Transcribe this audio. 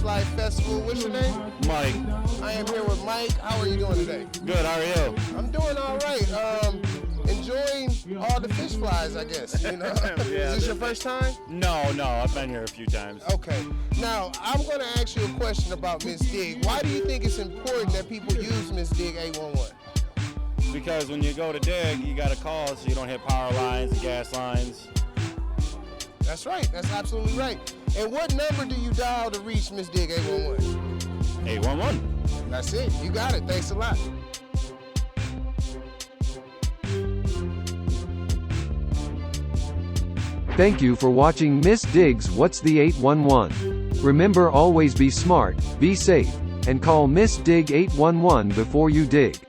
Life Festival. What's your name? Mike. I am here with Mike. How are you doing today? Good, how are you? I'm doing all right. Enjoying all the fish flies, I guess. You know? Yeah, Is this your first time? No, I've been here a few times. Okay. Now, I'm going to ask you a question about Miss Dig. Why do you think it's important that people use Miss Dig 811? Because when you go to dig, you got to call so you don't hit power lines and gas lines. That's right. That's absolutely right. And what number do you dial to reach Miss Dig 811? 811. That's it. You got it. Thanks a lot. Thank you for watching Miss Dig's What's the 811. Remember, always be smart, be safe, and call Miss Dig 811 before you dig.